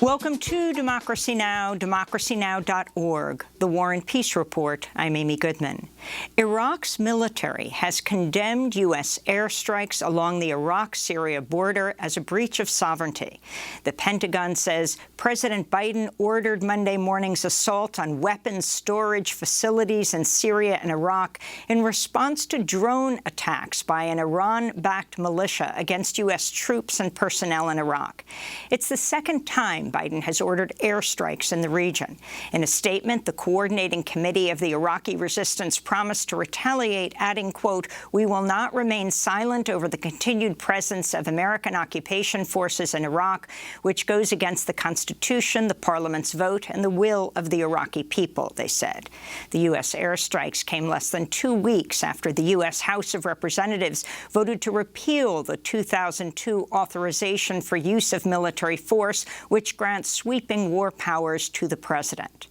Welcome to Democracy Now!, democracynow.org, the War and Peace Report. I'm Amy Goodman. Iraq's military has condemned U.S. airstrikes along the Iraq-Syria border as a breach of sovereignty. The Pentagon says President Biden ordered Monday morning's assault on weapons storage facilities in Syria and Iraq in response to drone attacks by an Iran-backed militia against U.S. troops and personnel in Iraq. It's the second time Biden has ordered airstrikes in the region. In a statement, the Coordinating Committee of the Iraqi Resistance promised to retaliate, adding, quote, "We will not remain silent over the continued presence of American occupation forces in Iraq, which goes against the Constitution, the Parliament's vote, and the will of the Iraqi people," they said. The U.S. airstrikes came less than 2 weeks after the U.S. House of Representatives voted to repeal the 2002 authorization for use of military force, which grants sweeping war powers to the president.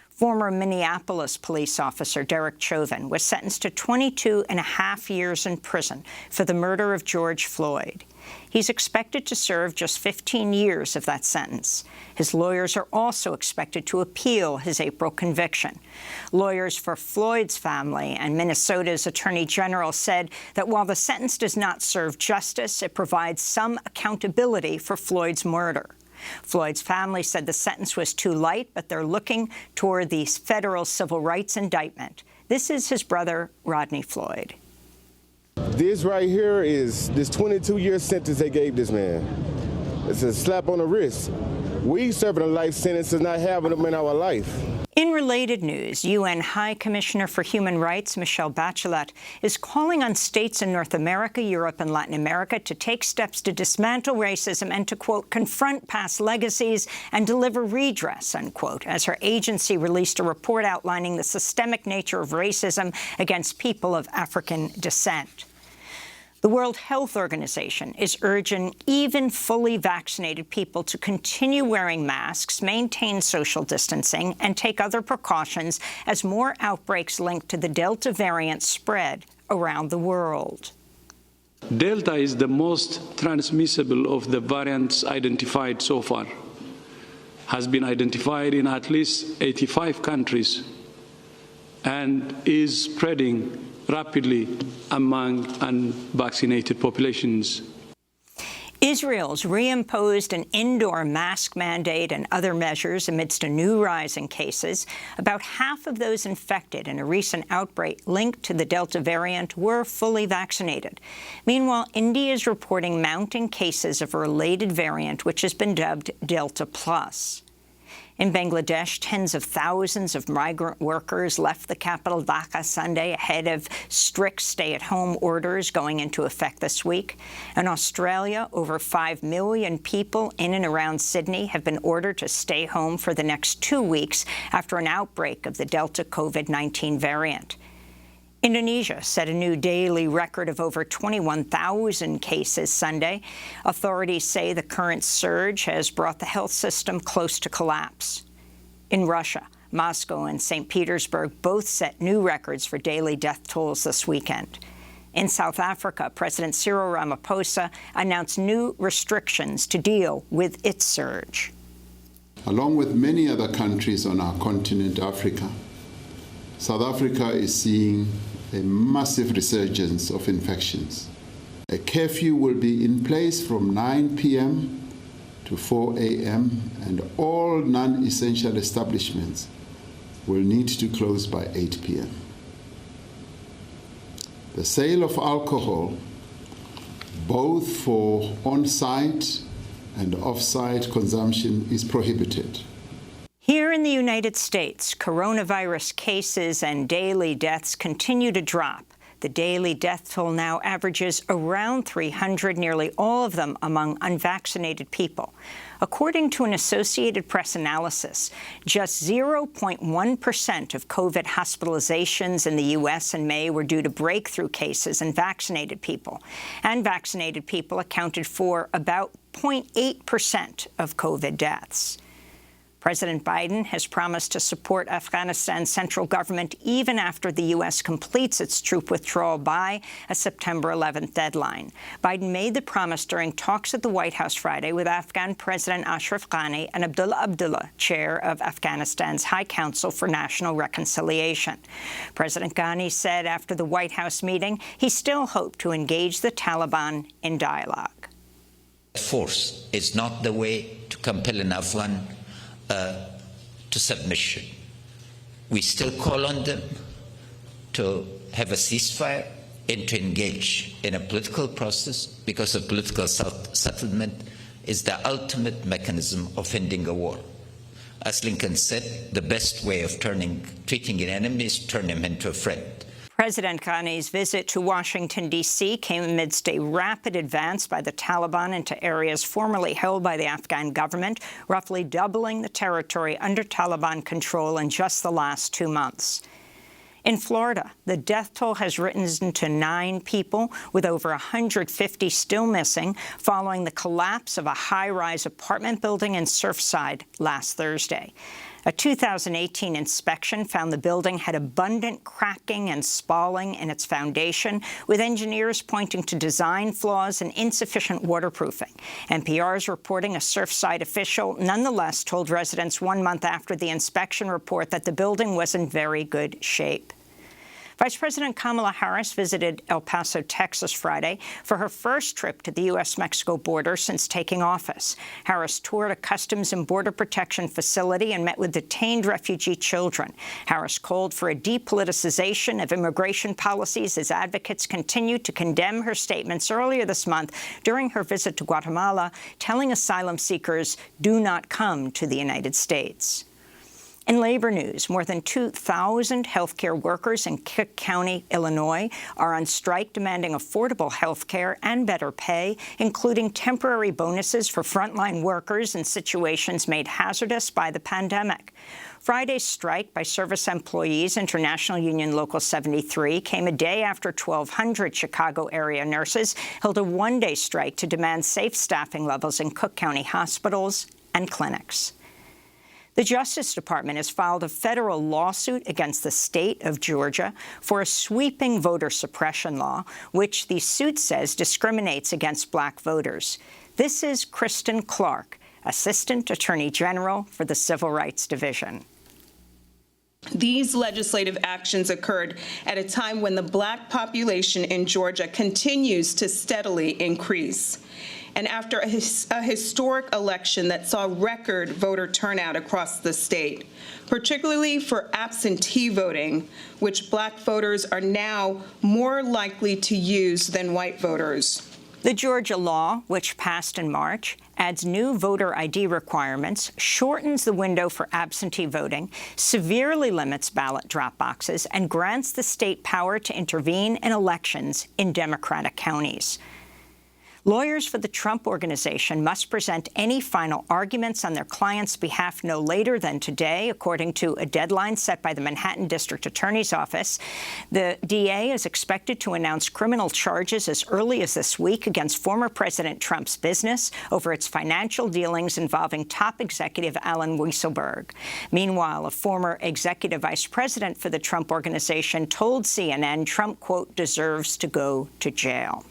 Former Minneapolis police officer Derek Chauvin was sentenced to 22.5 years in prison for the murder of George Floyd. He's expected to serve just 15 years of that sentence. His lawyers are also expected to appeal his April conviction. Lawyers for Floyd's family and Minnesota's Attorney General said that while the sentence does not serve justice, it provides some accountability for Floyd's murder. Floyd's family said the sentence was too light, but they're looking toward the federal civil rights indictment. This is his brother, Rodney Floyd. This right here is this 22-year sentence they gave this man. It's a slap on the wrist. We serving a life sentence and not having them in our life. In related news, UN High Commissioner for Human Rights Michelle Bachelet is calling on states in North America, Europe, and Latin America to take steps to dismantle racism and to, quote, confront past legacies and deliver redress, unquote, as her agency released a report outlining the systemic nature of racism against people of African descent. The World Health Organization is urging even fully vaccinated people to continue wearing masks, maintain social distancing, and take other precautions as more outbreaks linked to the Delta variant spread around the world. Delta is the most transmissible of the variants identified so far. Has been identified in at least 85 countries and is spreading rapidly among unvaccinated populations. Israel's reimposed an indoor mask mandate and other measures amidst a new rise in cases. About half of those infected in a recent outbreak linked to the Delta variant were fully vaccinated. Meanwhile, India is reporting mounting cases of a related variant, which has been dubbed Delta Plus. In Bangladesh, tens of thousands of migrant workers left the capital Dhaka Sunday ahead of strict stay-at-home orders going into effect this week. In Australia, over 5 million people in and around Sydney have been ordered to stay home for the next 2 weeks after an outbreak of the Delta COVID-19 variant. Indonesia set a new daily record of over 21,000 cases Sunday. Authorities say the current surge has brought the health system close to collapse. In Russia, Moscow and St. Petersburg both set new records for daily death tolls this weekend. In South Africa, President Cyril Ramaphosa announced new restrictions to deal with its surge. Along with many other countries on our continent, Africa, South Africa is seeing a massive resurgence of infections. A curfew will be in place from 9 p.m. to 4 a.m. and all non-essential establishments will need to close by 8 p.m. The sale of alcohol, both for on-site and off-site consumption, is prohibited. Here in the United States, coronavirus cases and daily deaths continue to drop. The daily death toll now averages around 300, nearly all of them among unvaccinated people. According to an Associated Press analysis, just 0.1% of COVID hospitalizations in the U.S. in May were due to breakthrough cases in vaccinated people. And vaccinated people accounted for about 0.8% of COVID deaths. President Biden has promised to support Afghanistan's central government even after the U.S. completes its troop withdrawal by a September 11th deadline. Biden made the promise during talks at the White House Friday with Afghan President Ashraf Ghani and Abdullah, chair of Afghanistan's High Council for National Reconciliation. President Ghani said after the White House meeting he still hoped to engage the Taliban in dialogue. Force is not the way to compel an Afghan to submission. We still call on them to have a ceasefire and to engage in a political process, because a political settlement is the ultimate mechanism of ending a war. As Lincoln said, the best way of treating an enemy is to turn him into a friend. President Ghani's visit to Washington, D.C. came amidst a rapid advance by the Taliban into areas formerly held by the Afghan government, roughly doubling the territory under Taliban control in just the last 2 months. In Florida, the death toll has risen to 9 people, with over 150 still missing, following the collapse of a high-rise apartment building in Surfside last Thursday. A 2018 inspection found the building had abundant cracking and spalling in its foundation, with engineers pointing to design flaws and insufficient waterproofing. NPR's reporting a Surfside official nonetheless told residents 1 month after the inspection report that the building was in very good shape. Vice President Kamala Harris visited El Paso, Texas, Friday for her first trip to the U.S.-Mexico border since taking office. Harris toured a Customs and Border Protection facility and met with detained refugee children. Harris called for a depoliticization of immigration policies as advocates continue to condemn her statements earlier this month during her visit to Guatemala, telling asylum seekers, "Do not come to the United States." In labor news, more than 2,000 healthcare workers in Cook County, Illinois, are on strike demanding affordable health care and better pay, including temporary bonuses for frontline workers in situations made hazardous by the pandemic. Friday's strike by Service Employees International Union Local 73 came a day after 1,200 Chicago area nurses held a one-day strike to demand safe staffing levels in Cook County hospitals and clinics. The Justice Department has filed a federal lawsuit against the state of Georgia for a sweeping voter suppression law, which the suit says discriminates against black voters. This is Kristen Clark, Assistant Attorney General for the Civil Rights Division. These legislative actions occurred at a time when the black population in Georgia continues to steadily increase, and after a historic election that saw record voter turnout across the state, particularly for absentee voting, which black voters are now more likely to use than white voters. The Georgia law, which passed in March, adds new voter ID requirements, shortens the window for absentee voting, severely limits ballot drop boxes, and grants the state power to intervene in elections in Democratic counties. Lawyers for the Trump Organization must present any final arguments on their client's behalf no later than today, according to a deadline set by the Manhattan District Attorney's Office. The DA is expected to announce criminal charges as early as this week against former President Trump's business over its financial dealings involving top executive Alan Weisselberg. Meanwhile, a former executive vice president for the Trump Organization told CNN Trump, quote, deserves to go to jail.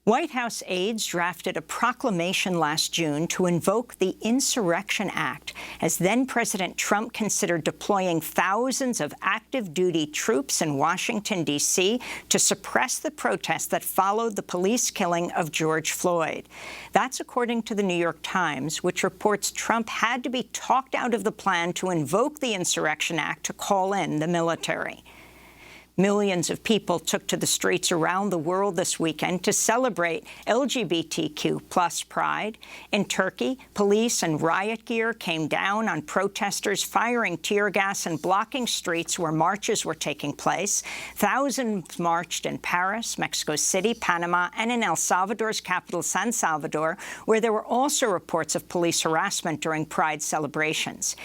White House aides drafted a proclamation last June to invoke the Insurrection Act as then-President Trump considered deploying thousands of active-duty troops in Washington, D.C. to suppress the protests that followed the police killing of George Floyd. That's according to the New York Times, which reports Trump had to be talked out of the plan to invoke the Insurrection Act to call in the military. Millions of people took to the streets around the world this weekend to celebrate LGBTQ+ pride. In Turkey, police and riot gear came down on protesters, firing tear gas and blocking streets where marches were taking place. Thousands marched in Paris, Mexico City, Panama, and in El Salvador's capital, San Salvador, where there were also reports of police harassment during pride celebrations.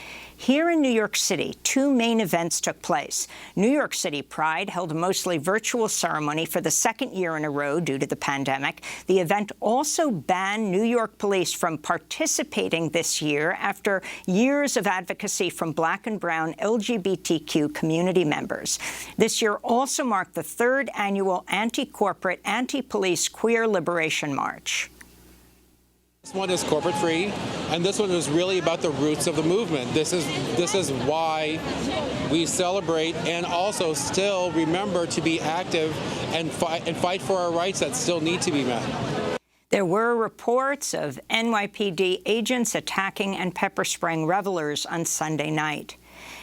Here in New York City, two main events took place. New York City Pride held a mostly virtual ceremony for the second year in a row due to the pandemic. The event also banned New York police from participating this year after years of advocacy from Black and brown LGBTQ community members. This year also marked the third annual anti-corporate, anti-police queer liberation march. This one is corporate-free, and this one is really about the roots of the movement. This is why we celebrate and also still remember to be active and fight for our rights that still need to be met. There were reports of NYPD agents attacking and pepper-spraying revelers on Sunday night.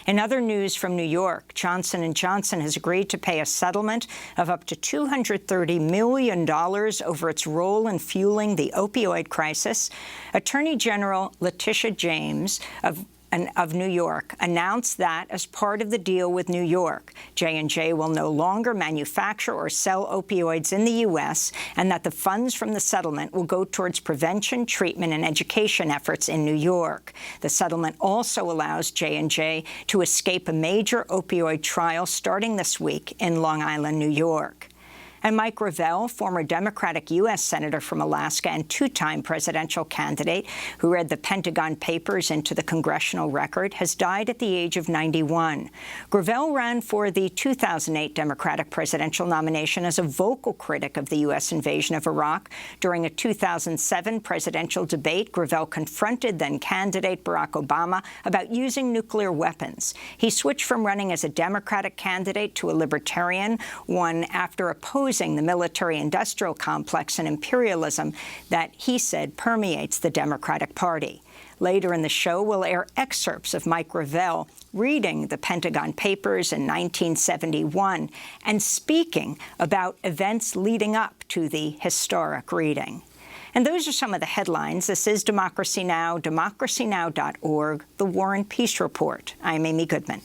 In other news from New York, Johnson & Johnson has agreed to pay a settlement of up to $230 million over its role in fueling the opioid crisis. Attorney General Letitia James of New York announced that as part of the deal with New York, J&J will no longer manufacture or sell opioids in the U.S., and that the funds from the settlement will go towards prevention, treatment, and education efforts in New York. The settlement also allows J&J to escape a major opioid trial starting this week in Long Island, New York. And Mike Gravel, former Democratic U.S. Senator from Alaska and two-time presidential candidate who read the Pentagon Papers into the congressional record, has died at the age of 91. Gravel ran for the 2008 Democratic presidential nomination as a vocal critic of the U.S. invasion of Iraq. During a 2007 presidential debate, Gravel confronted then-candidate Barack Obama about using nuclear weapons. He switched from running as a Democratic candidate to a Libertarian one after opposing the military-industrial complex and imperialism that he said permeates the Democratic Party. Later in the show, we'll air excerpts of Mike Gravel reading the Pentagon Papers in 1971 and speaking about events leading up to the historic reading. And those are some of the headlines. This is Democracy Now!, democracynow.org, The War and Peace Report. I'm Amy Goodman.